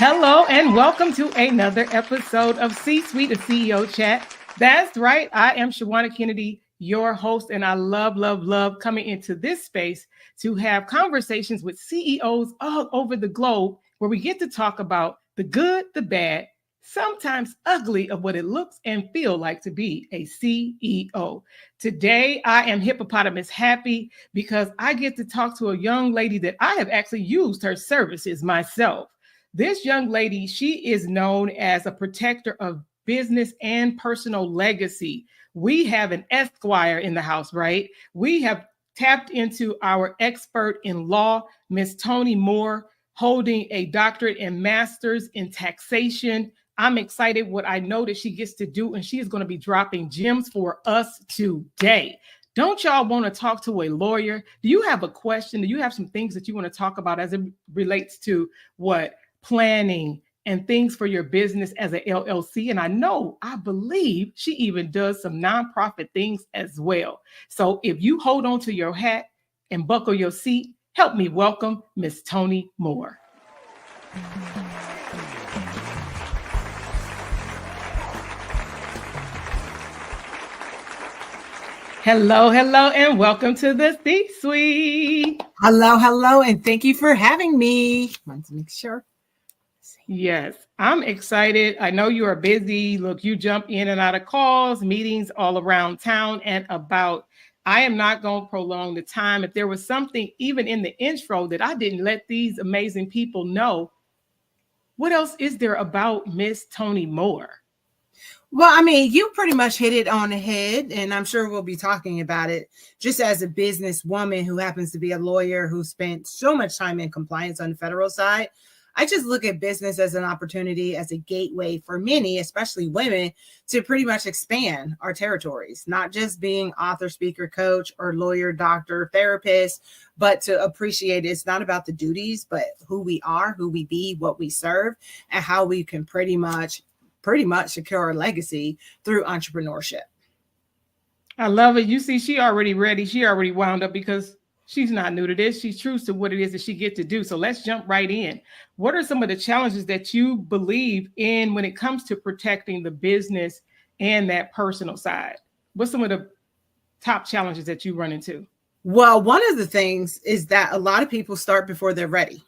Hello and welcome to another episode of C-Suite, a CEO Chat. That's right. I am Shawanna Kennedy, your host, and I love coming into this space to have conversations with CEOs all over the globe where we get to talk about the good, the bad, sometimes ugly of what it looks and feel like to be a CEO. Today, I am hippopotamus happy because I get to talk to a young lady that I have actually used her services myself. This young lady, she is known as a protector of business and personal legacy. We have an Esquire in the house, right? We have tapped into our expert in law, Miss Toni Moore, holding a doctorate and master's in taxation. I'm excited what I know that she gets to do, and she is going to be dropping gems for us today. Don't y'all want to talk to a lawyer? Do you have a question? Do you have some things that you want to talk about as it relates to what? Planning and things for your business as an LLC. And I believe she even does some nonprofit things as well. So if you hold on to your hat and buckle your seat, help me welcome Miss Toni Moore. Hello, and welcome to the C-Suite. Hello, and thank you for having me. Want to make sure. Yes, I'm excited. I know you are busy. Look, you jump in and out of calls, meetings all around town and about. I am not going to prolong the time. If there was something even in the intro that I didn't let these amazing people know, what else is there about Miss Toni Moore? Well, I mean, you pretty much hit it on the head, and I'm sure we'll be talking about it. Just as a businesswoman who happens to be a lawyer who spent so much time in compliance on the federal side, I just look at business as an opportunity, as a gateway for many, especially women, to pretty much expand our territories, not just being author, speaker, coach, or lawyer, doctor, therapist, but to appreciate it's not about the duties, but who we are, who we be, what we serve, and how we can pretty much secure our legacy through entrepreneurship. I love it. You see, she already ready. She already wound up because she's not new to this. She's true to what it is that she gets to do. So let's jump right in. What are some of the challenges that you believe in when it comes to protecting the business and that personal side? What's some of the top challenges that you run into? Well, one of the things is that a lot of people start before they're ready.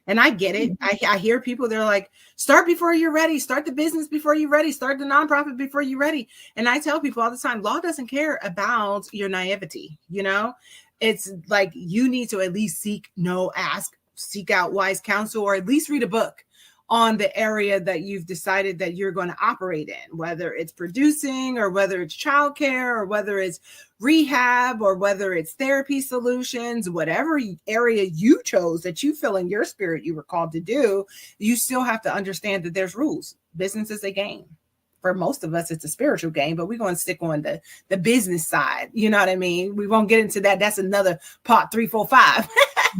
And I get it. I hear people, they're like, start before you're ready. Start the business before you're ready. Start the nonprofit before you're ready. And I tell people all the time, law doesn't care about your naivety. You know, it's like you need to at least seek out wise counsel, or at least read a book on the area that you've decided that you're going to operate in, whether it's producing or whether it's childcare or whether it's rehab or whether it's therapy solutions, whatever area you chose that you feel in your spirit you were called to do, you still have to understand that there's rules. Business is a game. For most of us, it's a spiritual game, but we're going to stick on the business side. You know what I mean? We won't get into that. That's another part 3, 4, 5.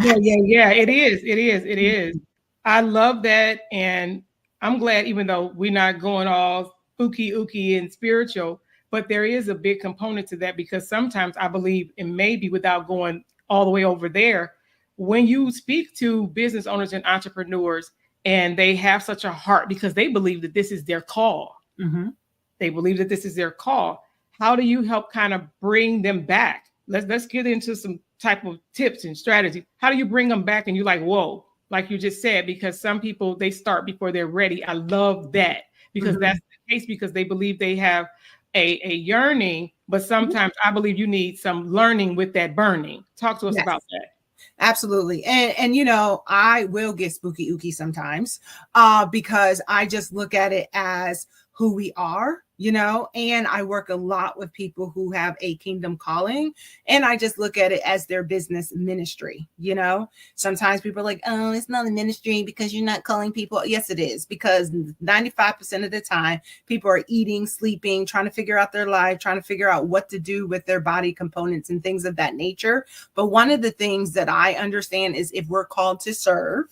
Yeah. It is. I love that. And I'm glad, even though we're not going all ooky and spiritual, but there is a big component to that, because sometimes I believe, and maybe without going all the way over there, when you speak to business owners and entrepreneurs and they have such a heart because they believe that this is their call. Mm-hmm. They believe that this is their call. How do you help kind of bring them back? Let's get into some type of tips and strategy. How do you bring them back? And you're like, whoa, like you just said, because some people, they start before they're ready. I love that, because that's the case, because they believe they have a yearning, but sometimes I believe you need some learning with that burning. Talk to us about that. Absolutely. And you know, I will get spooky ooky sometimes because I just look at it as who we are, you know, and I work a lot with people who have a kingdom calling, and I just look at it as their business ministry. You know, sometimes people are like, oh, it's not a ministry because you're not calling people. Yes, it is, because 95% of the time people are eating, sleeping, trying to figure out their life, trying to figure out what to do with their body components and things of that nature. But one of the things that I understand is if we're called to serve,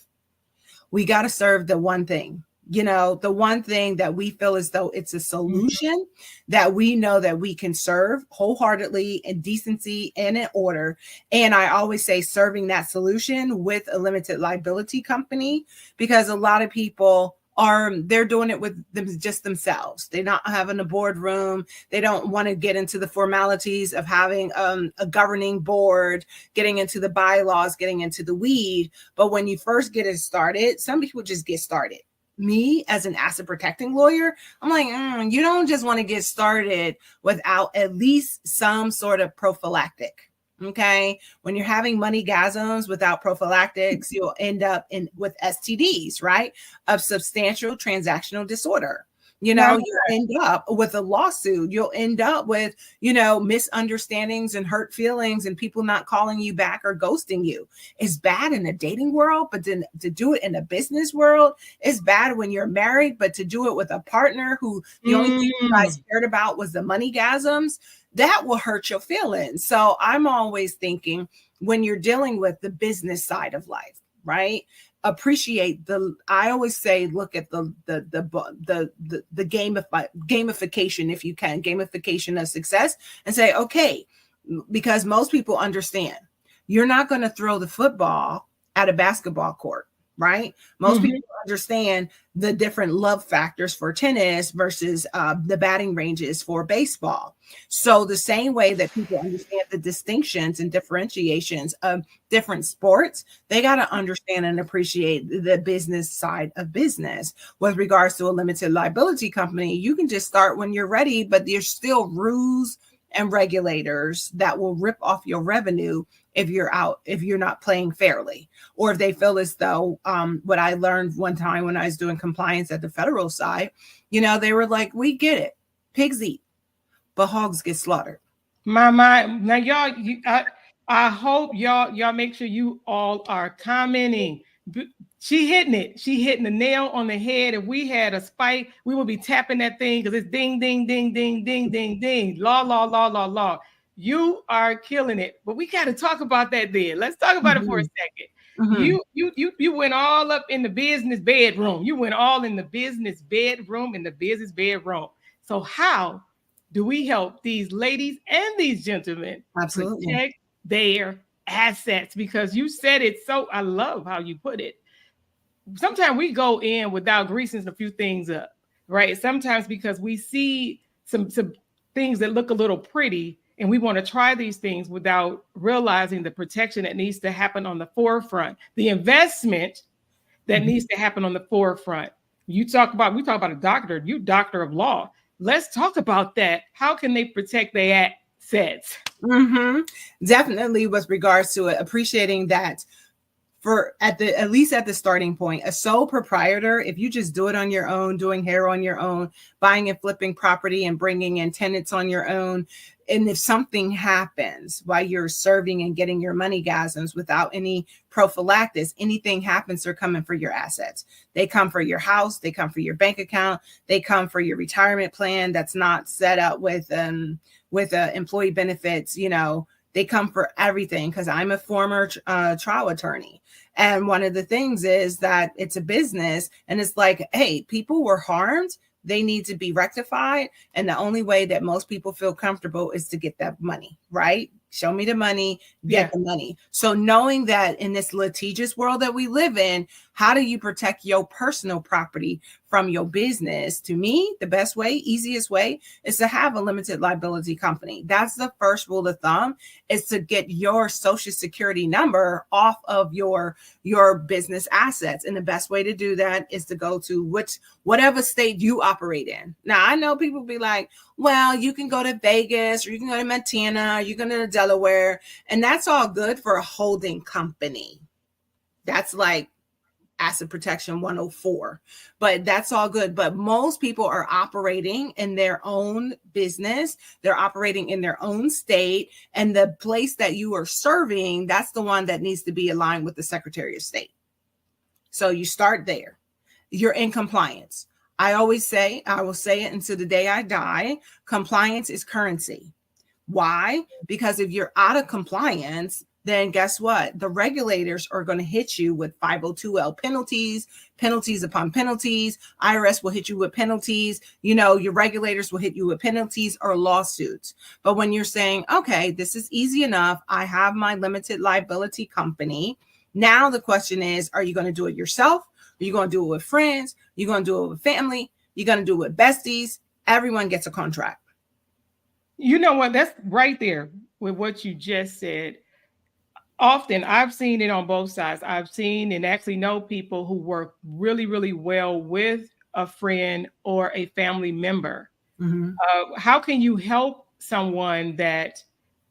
we got to serve the one thing. You know, the one thing that we feel as though it's a solution that we know that we can serve wholeheartedly in decency and in order. And I always say serving that solution with a limited liability company, because a lot of people they're doing it with them, just themselves. They're not having a boardroom. They don't want to get into the formalities of having a governing board, getting into the bylaws, getting into the weed. But when you first get it started, some people just get started. Me as an asset protecting lawyer, I'm like, you don't just want to get started without at least some sort of prophylactic. Okay. When you're having money gasms without prophylactics, you'll end up with STDs, right? Of substantial transactional disorder. You know, you end up with a lawsuit. You'll end up with, you know, misunderstandings and hurt feelings and people not calling you back or ghosting you. It's bad in the dating world, but then to do it in the business world, it's bad when you're married, but to do it with a partner who the only thing you guys cared about was the money gasms, that will hurt your feelings. So I'm always thinking when you're dealing with the business side of life, right? Appreciate I always say, look at the gamification, if you can, gamification of success, and say, okay, because most people understand you're not going to throw the football at a basketball court, right? Most people understand the different love factors for tennis versus the batting ranges for baseball. So the same way that people understand the distinctions and differentiations of different sports, they got to understand and appreciate the business side of business. With regards to a limited liability company, you can just start when you're ready, but there's still rules and regulators that will rip off your revenue if you're not playing fairly, or if they feel as though what I learned one time when I was doing compliance at the federal side, you know, they were like, we get it, pigs eat, but hogs get slaughtered. Now y'all, I hope y'all make sure you all are commenting. She hitting it. She hitting the nail on the head. If we had a spike, we would be tapping that thing because it's ding, ding, ding, ding, ding, ding, ding. Law, law, law, law, law. You are killing it. But we got to talk about that then. Let's talk about it for a second. You went all up in the business bedroom. You went all in the business bedroom, So how do we help these ladies and these gentlemen protect their assets? Because you said it so, I love how you put it. Sometimes we go in without greasing a few things up, right? Sometimes because we see some things that look a little pretty and we want to try these things without realizing the protection that needs to happen on the forefront, the investment that needs to happen on the forefront. We talk about a doctor, you doctor of law. Let's talk about that. How can they protect their assets? Definitely, with regards to it, appreciating that at least at the starting point, a sole proprietor, if you just do it on your own, doing hair on your own, buying and flipping property and bringing in tenants on your own, and if something happens while you're serving and getting your money gasms without any prophylactics, anything happens, they're coming for your assets. They come for your house, they come for your bank account, they come for your retirement plan that's not set up with employee benefits, you know. They come for everything, because I'm a former trial attorney. And one of the things is that it's a business, and it's like, hey, people were harmed. They need to be rectified. And the only way that most people feel comfortable is to get that money, right? Show me the money, get the money. So knowing that in this litigious world that we live in, how do you protect your personal property from your business? To me, the best way, easiest way is to have a limited liability company. That's the first rule of thumb, is to get your social security number off of your business assets. And the best way to do that is to go to whatever state you operate in. Now, I know people be like, well, you can go to Vegas, or you can go to Montana, you can go to Delaware, and that's all good for a holding company. That's like asset protection 104, but that's all good. But most people are operating in their own business. They're operating in their own state, and the place that you are serving, that's the one that needs to be aligned with the Secretary of State. So you start there. You're in compliance. I always say, I will say it until the day I die, compliance is currency. Why? Because if you're out of compliance, then guess what? The regulators are going to hit you with 502L penalties, penalties upon penalties. IRS will hit you with penalties. You know, your regulators will hit you with penalties or lawsuits. But when you're saying, okay, this is easy enough, I have my limited liability company. Now the question is, are you going to do it yourself? Are you going to do it with friends? You're going to do it with family? You're going to do it with besties? Everyone gets a contract. You know what? That's right there with what you just said. Often I've seen it on both sides. I've seen and actually know people who work really, really well with a friend or a family member. Mm-hmm. How can you help someone that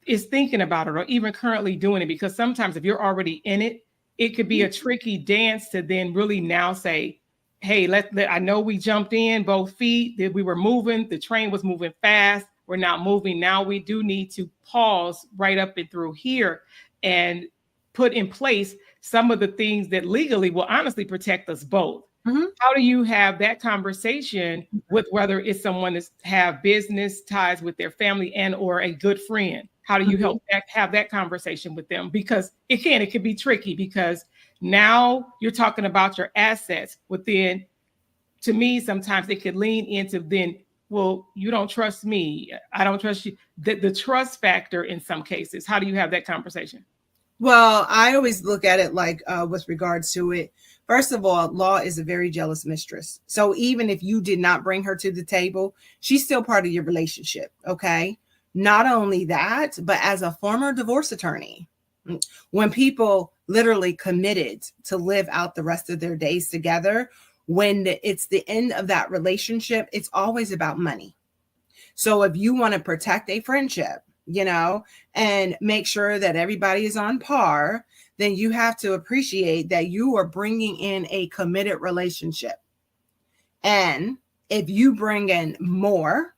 is thinking about it or even currently doing it? Because sometimes if you're already in it, it could be a tricky dance to then really now say, hey, I know we jumped in both feet, that we were moving, the train was moving fast, we're not moving. Now we do need to pause right up and through here and put in place some of the things that legally will honestly protect us both. Mm-hmm. How do you have that conversation with whether it's someone that have business ties with their family and or a good friend? How do you help have that conversation with them? Because it could be tricky because now you're talking about your assets within, to me, sometimes it could lean into then, well, you don't trust me. I don't trust you. The trust factor in some cases. How do you have that conversation? Well, I always look at it like with regards to it. First of all, law is a very jealous mistress. So even if you did not bring her to the table, she's still part of your relationship. Okay. Not only that, but as a former divorce attorney, when people literally committed to live out the rest of their days together, when it's the end of that relationship, it's always about money. So if you want to protect a friendship, you know, and make sure that everybody is on par, then you have to appreciate that you are bringing in a committed relationship. And if you bring in more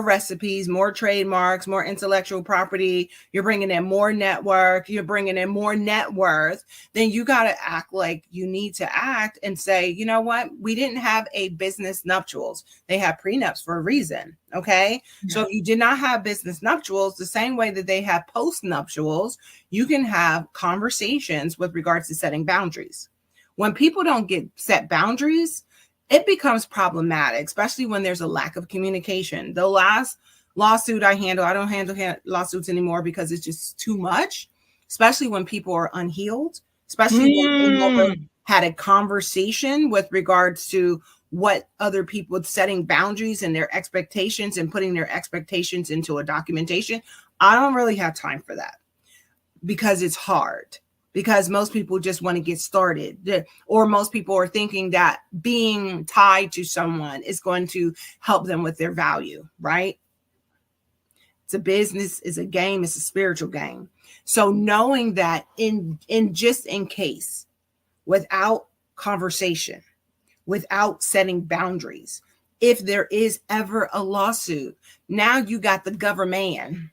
recipes, more trademarks, more intellectual property, you're bringing in more network, you're bringing in more net worth, then you got to act like you need to act and say, you know what? We didn't have a business nuptials. They have prenups for a reason. Okay. Yeah. So if you did not have business nuptials, the same way that they have post nuptials, you can have conversations with regards to setting boundaries. When people don't get set boundaries, it becomes problematic, especially when there's a lack of communication. The last lawsuit I don't handle lawsuits anymore because it's just too much, especially when people are unhealed, especially when they never had a conversation with regards to what other people setting boundaries and their expectations and putting their expectations into a documentation. I don't really have time for that because it's hard. Because most people just want to get started, or most people are thinking that being tied to someone is going to help them with their value, right? It's a business, it's a game, it's a spiritual game. So knowing that in just in case, without conversation, without setting boundaries, if there is ever a lawsuit, now you got the government,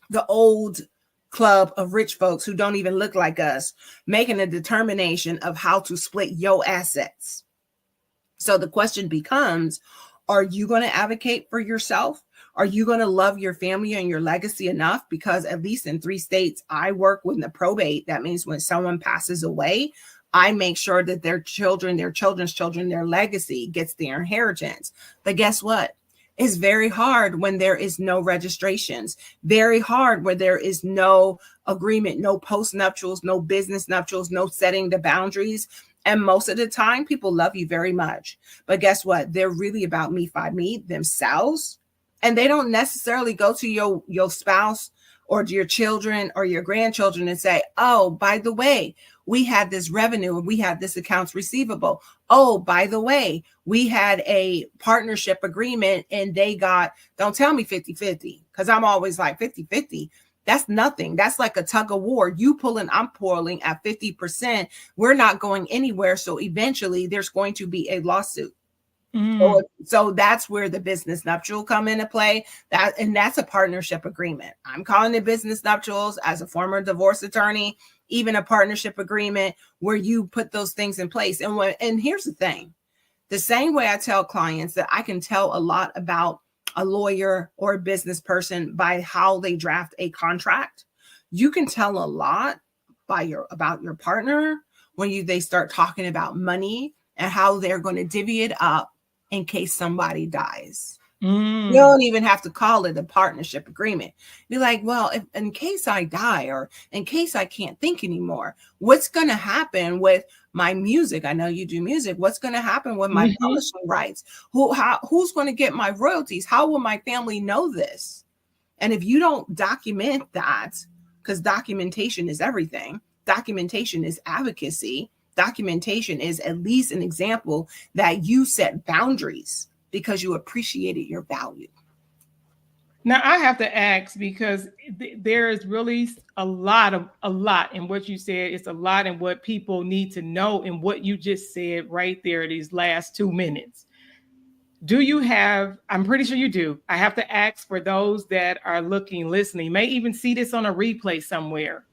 the old club of rich folks who don't even look like us, making a determination of how to split your assets. So the question becomes, are you going to advocate for yourself? Are you going to love your family and your legacy enough? Because at least in 3 states I work with the probate, that means when someone passes away, I make sure that their children, their children's children, their legacy gets their inheritance. But guess what? It's very hard when there is no registrations, very hard where there is no agreement, no post nuptials, no business nuptials, no setting the boundaries. And most of the time, people love you very much. But guess what? They're really about me by me themselves. And they don't necessarily go to your spouse or to your children or your grandchildren and say, oh, by the way, we had this revenue and we had this accounts receivable. Oh, by the way, we had a partnership agreement and they got, don't tell me 50-50, because I'm always like 50-50. That's nothing. That's like a tug of war. You pulling, I'm pulling at 50%. We're not going anywhere. So eventually there's going to be a lawsuit. So that's where the business nuptial come into play. That's a partnership agreement. I'm calling it business nuptials as a former divorce attorney, even a partnership agreement where you put those things in place. And here's the thing, the same way I tell clients that I can tell a lot about a lawyer or a business person by how they draft a contract. You can tell a lot about your partner when they start talking about money and how they're going to divvy it up in case somebody dies. You don't even have to call it a partnership agreement. Be like, well, if in case I die or in case I can't think anymore, what's going to happen with my music? I know you do music. What's going to happen with my publishing rights? Who's going to get my royalties? How will my family know this? And if you don't document that, because documentation is everything, documentation is advocacy, documentation is at least an example that you set boundaries because you appreciated your value. Now I have to ask, because there is really a lot in what you said. It's a lot in what people need to know in what you just said right there, these last 2 minutes. Do you have, I'm pretty sure you do. I have to ask for those that are listening, may even see this on a replay somewhere,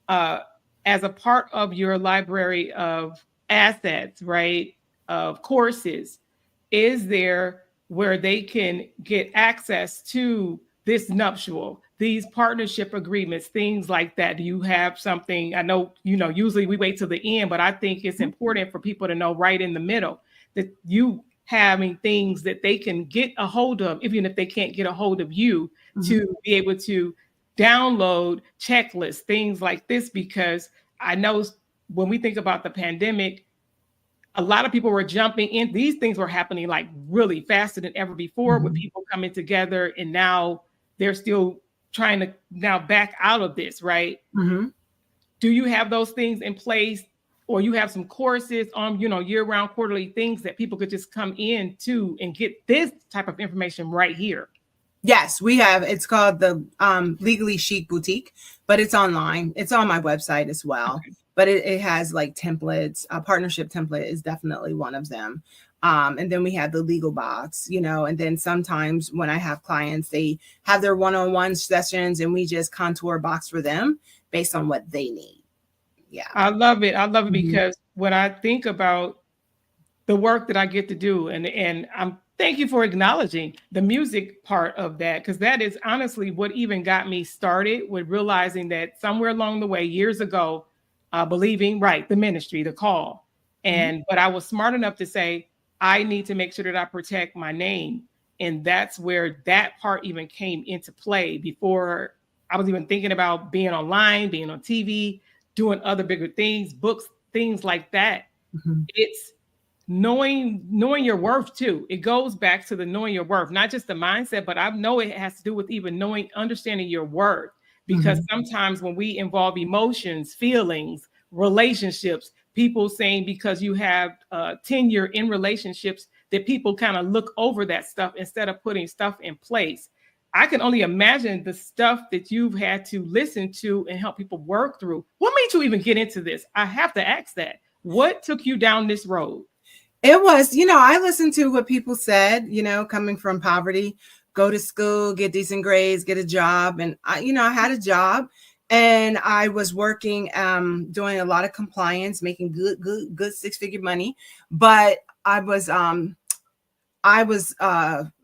as a part of your library of assets, right? Of courses, is there where they can get access to this nuptial, these partnership agreements, things like that? Do you have something? I know, usually we wait till the end, but I think it's important for people to know right in the middle that you having things that they can get a hold of, even if they can't get a hold of you, to be able to download checklists, things like this, because I know when we think about the pandemic, a lot of people were jumping in. These things were happening like really faster than ever before, with people coming together, and now they're still trying to now back out of this, right? Do you have those things in place, or you have some courses on, year-round quarterly things that people could just come in to and get this type of information right here? Yes, we have. It's called the Legally Chic Boutique, but it's online. It's on my website as well. Okay. But it has like templates. A partnership template is definitely one of them. And then we have the legal box, and then sometimes when I have clients, they have their one-on-one sessions and we just contour a box for them based on what they need. Yeah. I love it. Because when I think about the work that I get to do, and I'm thank you for acknowledging the music part of that, because that is honestly what even got me started with realizing that somewhere along the way, years ago, believing, right, the ministry, the call. But I was smart enough to say, I need to make sure that I protect my name. And that's where that part even came into play before I was even thinking about being online, being on TV, doing other bigger things, books, things like that. It's knowing your worth too. It goes back to the knowing your worth, not just the mindset, but I know it has to do with even understanding your worth. Because sometimes when we involve emotions, feelings, relationships, people saying because you have tenure in relationships that people kind of look over that stuff instead of putting stuff in place. I can only imagine the stuff that you've had to listen to and help people work through. What made you even get into this? I have to ask that. What took you down this road? It was, I listened to what people said, coming from poverty, go to school, get decent grades, get a job. And I had a job and I was working, doing a lot of compliance, making good six-figure money. But I was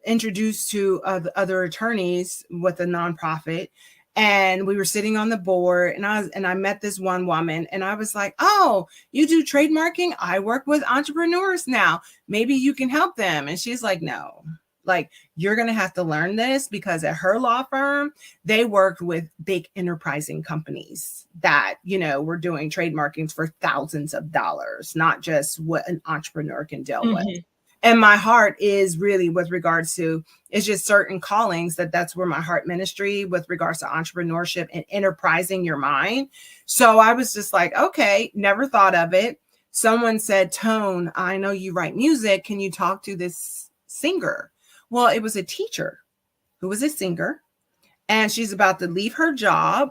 introduced to other attorneys with a nonprofit, and we were sitting on the board, and I met this one woman, and I was like, oh, you do trademarking? I work with entrepreneurs now. Maybe you can help them. And she's like, no, like, you're going to have to learn this, because at her law firm, they worked with big enterprising companies that, were doing trademarkings for thousands of dollars, not just what an entrepreneur can deal with. And my heart is really with regards to, it's just certain callings that's where my heart ministry with regards to entrepreneurship and enterprising your mind. So I was just like, okay, never thought of it. Someone said, Tone, I know you write music. Can you talk to this singer? Well, it was a teacher who was a singer, and she's about to leave her job.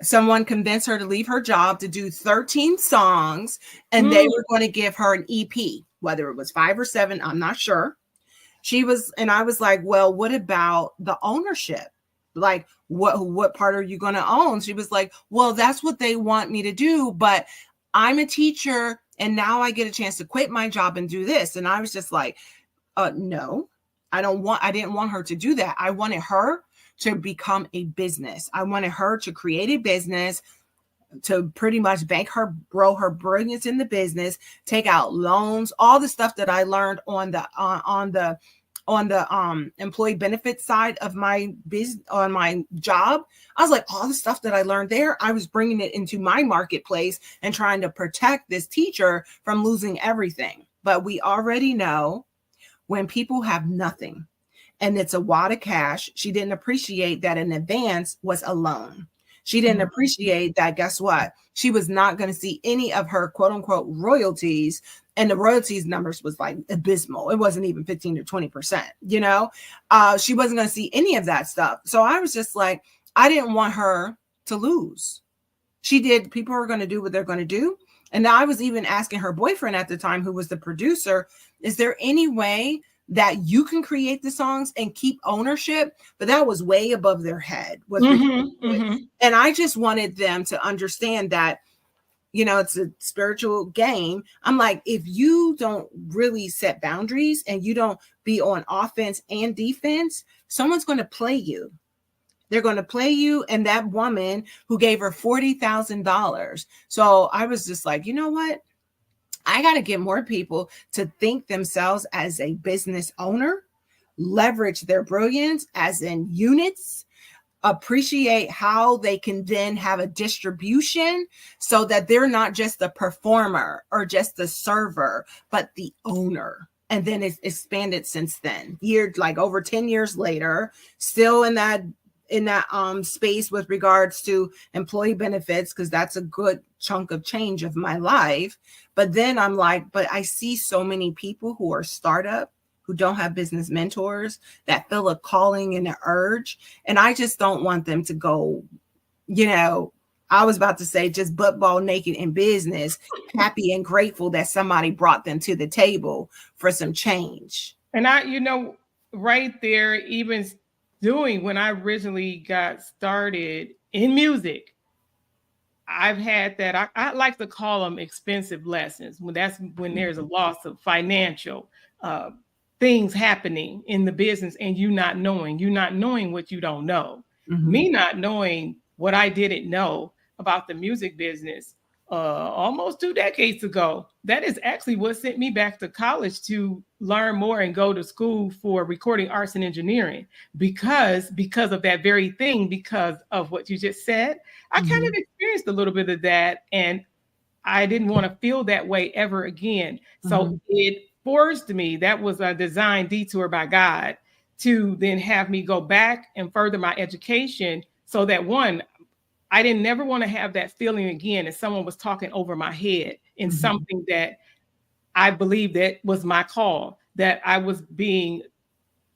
Someone convinced her to leave her job to do 13 songs, and they were going to give her an EP, whether it was 5 or 7, I'm not sure. And I was like, well, what about the ownership? Like, what part are you going to own? She was like, well, that's what they want me to do, but I'm a teacher, and now I get a chance to quit my job and do this. And I was just like, no, I didn't want her to do that. I wanted her to become a business. I wanted her to create a business, to pretty much grow her brilliance in the business, take out loans, all the stuff that I learned on the employee benefit side of my business, on my job. I was like, all the stuff that I learned there, I was bringing it into my marketplace and trying to protect this teacher from losing everything. But we already know when people have nothing and it's a wad of cash, she didn't appreciate that an advance was a loan. She didn't appreciate that, guess what? She was not going to see any of her quote unquote royalties. And the royalties numbers was like abysmal. It wasn't even 15 to 20%, you know? She wasn't going to see any of that stuff. So I was just like, I didn't want her to lose. People are going to do what they're going to do. And I was even asking her boyfriend at the time, who was the producer, is there any way that you can create the songs and keep ownership? But that was way above their head. And I just wanted them to understand that, you know, it's a spiritual game. I'm like, if you don't really set boundaries and you don't be on offense and defense, someone's going to play you. They're going to play you. And that woman who gave her $40,000. So I was just like, you know what? I got to get more people to think themselves as a business owner, leverage their brilliance as in units, appreciate how they can then have a distribution so that they're not just a performer or just the server, but the owner. And then it's expanded since then. Like over 10 years later, still in that space with regards to employee benefits, because that's a good chunk of change of my life. But then I'm like, but I see so many people who are startup, who don't have business mentors, that feel a calling and an urge. And I just don't want them to go, you know, I was about to say just butt ball naked in business, happy and grateful that somebody brought them to the table for some change. And I, you know, right there, even doing when I originally got started in music, I've had that. I like to call them expensive lessons. When there's a loss of financial things happening in the business, and you not knowing what you don't know. Me not knowing what I didn't know about the music business almost 2 decades ago. That is actually what sent me back to college to learn more and go to school for recording arts and engineering, because of that very thing, because of what you just said. I kind of experienced a little bit of that, and I didn't want to feel that way ever again. So it forced me, that was a design detour by God, to then have me go back and further my education, so that one, I didn't never want to have that feeling again as someone was talking over my head in something that I believed that was my call, that I was being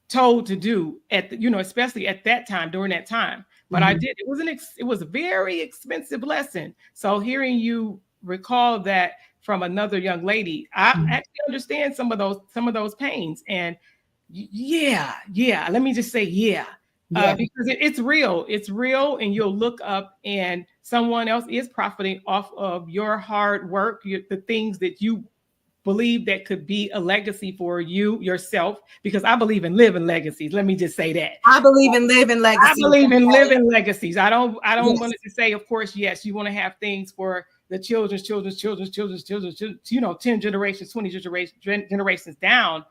told to do at the, you know, especially at that time, during that time. But I did. It was a very expensive lesson. So hearing you recall that from another young lady, I actually understand some of those pains. And yeah, let me just say because it's real. It's real, and you'll look up and someone else is profiting off of your hard work, the things that you believe that could be a legacy for you yourself, because I believe in living legacies. Let me just say that. I believe in living legacies. I believe in living legacies. I don't want to say, of course, yes, you want to have things for the children's, you know, 10 generations, 20 generations down.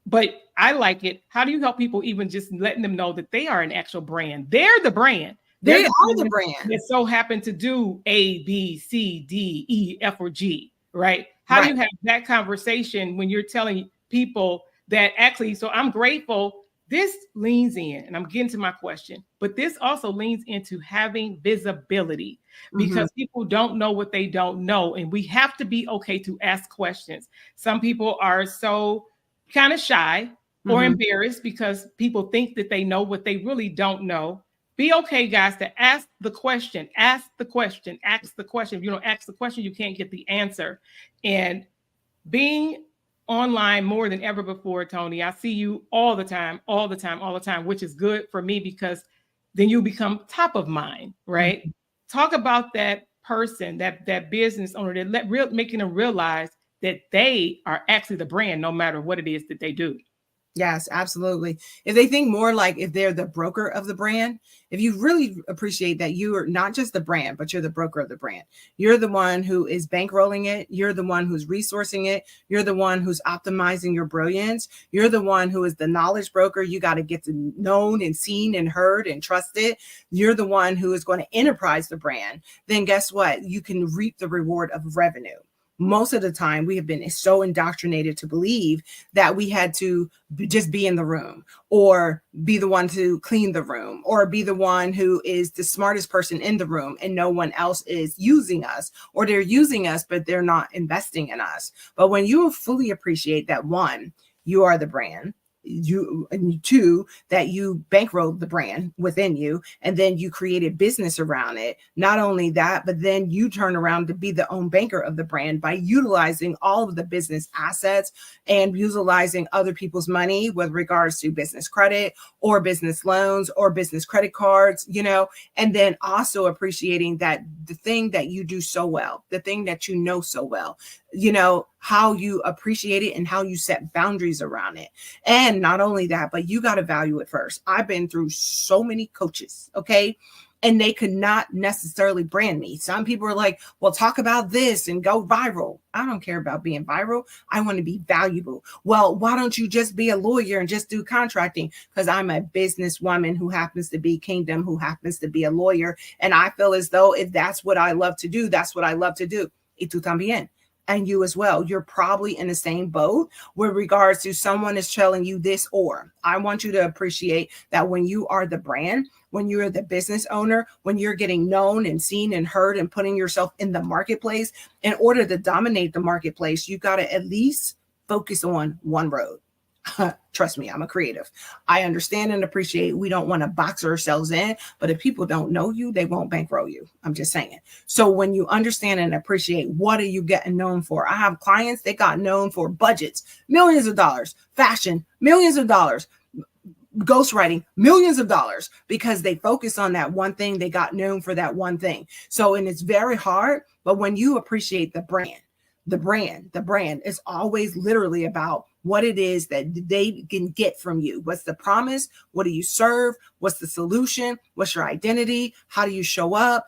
But I like it. How do you help people even just letting them know that they are an actual brand? They're the brand. They are the brand. That so happen to do A, B, C, D, E, F, or G, right? How do you have that conversation when you're telling people that actually, so I'm grateful, this leans in, and I'm getting to my question, but this also leans into having visibility, because people don't know what they don't know. And we have to be okay to ask questions. Some people are so kind of shy or embarrassed because people think that they know what they really don't know. Be okay, guys, to ask the question. Ask the question. Ask the question. If you don't ask the question, you can't get the answer. And being online more than ever before, Toni, I see you all the time, which is good for me, because then you become top of mind, right? Talk about that person, that business owner, that making them realize that they are actually the brand, no matter what it is that they do. Yes, absolutely. If they think more like if they're the broker of the brand, if you really appreciate that you are not just the brand, but you're the broker of the brand, you're the one who is bankrolling it, you're the one who's resourcing it, you're the one who's optimizing your brilliance, you're the one who is the knowledge broker. You got to get to known and seen and heard and trusted. You're the one who is going to enterprise the brand. Then guess what? You can reap the reward of revenue. Most of the time, we have been so indoctrinated to believe that we had to just be in the room or be the one to clean the room or be the one who is the smartest person in the room and no one else is using us, or they're using us, but they're not investing in us. But when you fully appreciate that, one, you are the brand, and two, that you bankrolled the brand within you, and then you created business around it. Not only that, but then you turn around to be the own banker of the brand by utilizing all of the business assets and utilizing other people's money with regards to business credit or business loans or business credit cards, and then also appreciating that the thing that you do so well, the thing that you know so well, how you appreciate it and how you set boundaries around it. And not only that, but you got to value it first. I've been through so many coaches, okay? And they could not necessarily brand me. Some people are like, well, talk about this and go viral. I don't care about being viral. I want to be valuable. Well, why don't you just be a lawyer and just do contracting? Because I'm a businesswoman who happens to be kingdom, who happens to be a lawyer. And I feel as though if that's what I love to do, that's what I love to do. Y tú también. And you as well. You're probably in the same boat with regards to someone is telling you this, or I want you to appreciate that when you are the brand, when you're the business owner, when you're getting known and seen and heard and putting yourself in the marketplace, in order to dominate the marketplace, you got to at least focus on one road. Trust me, I'm a creative. I understand and appreciate we don't want to box ourselves in, but if people don't know you, they won't bankroll you. I'm just saying. So when you understand and appreciate what are you getting known for? I have clients, they got known for budgets, millions of dollars, fashion, millions of dollars, ghostwriting, millions of dollars, because they focus on that one thing. They got known for that one thing. So, and it's very hard, but when you appreciate the brand is always literally about what it is that they can get from you. What's the promise? What do you serve? What's the solution? What's your identity? How do you show up?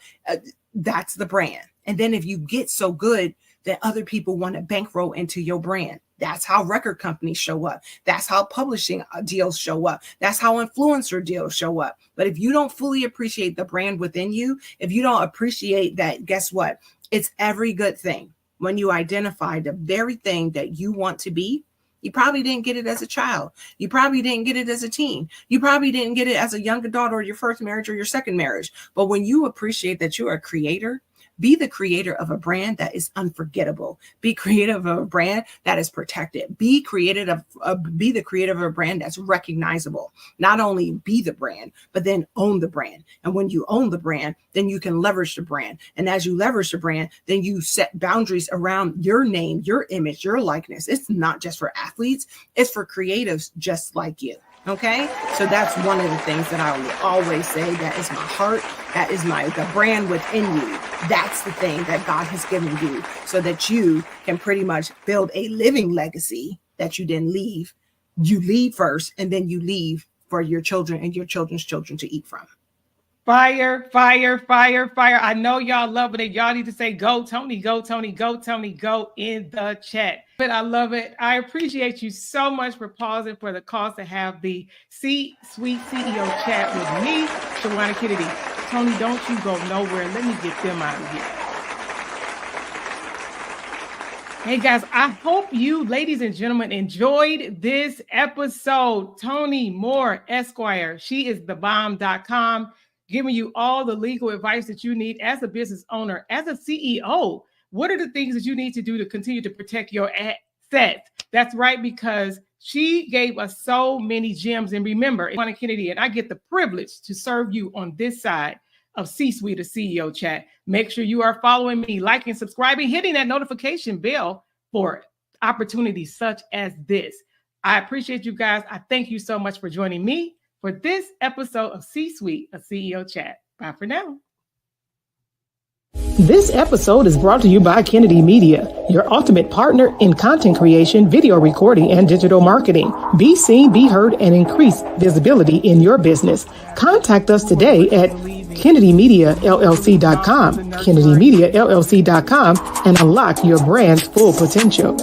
That's the brand. And then if you get so good that other people want to bankroll into your brand, that's how record companies show up. That's how publishing deals show up. That's how influencer deals show up. But if you don't fully appreciate the brand within you, if you don't appreciate that, guess what? It's every good thing. When you identify the very thing that you want to be, you probably didn't get it as a child. You probably didn't get it as a teen. You probably didn't get it as a young adult or your first marriage or your second marriage. But when you appreciate that you're a creator, be the creator of a brand that is unforgettable. Be creative of a brand that is protected. Be the creator of a brand that's recognizable. Not only be the brand, but then own the brand. And when you own the brand, then you can leverage the brand. And as you leverage the brand, then you set boundaries around your name, your image, your likeness. It's not just for athletes, it's for creatives just like you. Okay, so that's one of the things that I will always say. That is my heart. That is the brand within you. That's the thing that God has given you so that you can pretty much build a living legacy that you didn't leave. You leave first, and then you leave for your children and your children's children to eat from. Fire, fire, fire, fire. I know y'all loving it. Y'all need to say, go, Toni, go, Toni, go, Toni, go in the chat. But I love it. I appreciate you so much for pausing for the cause to have the C-Suite CEO chat with me, Shawanna Kennedy. Toni, don't you go nowhere. Let me get them out of here. Hey guys, I hope you, ladies and gentlemen, enjoyed this episode. Toni Moore, Esquire. She is thebomb.com, giving you all the legal advice that you need as a business owner, as a CEO. What are the things that you need to do to continue to protect your assets? That's right, because she gave us so many gems. And remember, Shawanna Kennedy, and I get the privilege to serve you on this side of C-Suite or CEO chat. Make sure you are following me, liking, subscribing, hitting that notification bell for opportunities such as this. I appreciate you guys. I thank you so much for joining me for this episode of C-Suite, a CEO chat. Bye for now. This episode is brought to you by Kennedy Media, your ultimate partner in content creation, video recording, and digital marketing. Be seen, be heard, and increase visibility in your business. Contact us today at KennedyMediaLLC.com, KennedyMediaLLC.com, and unlock your brand's full potential.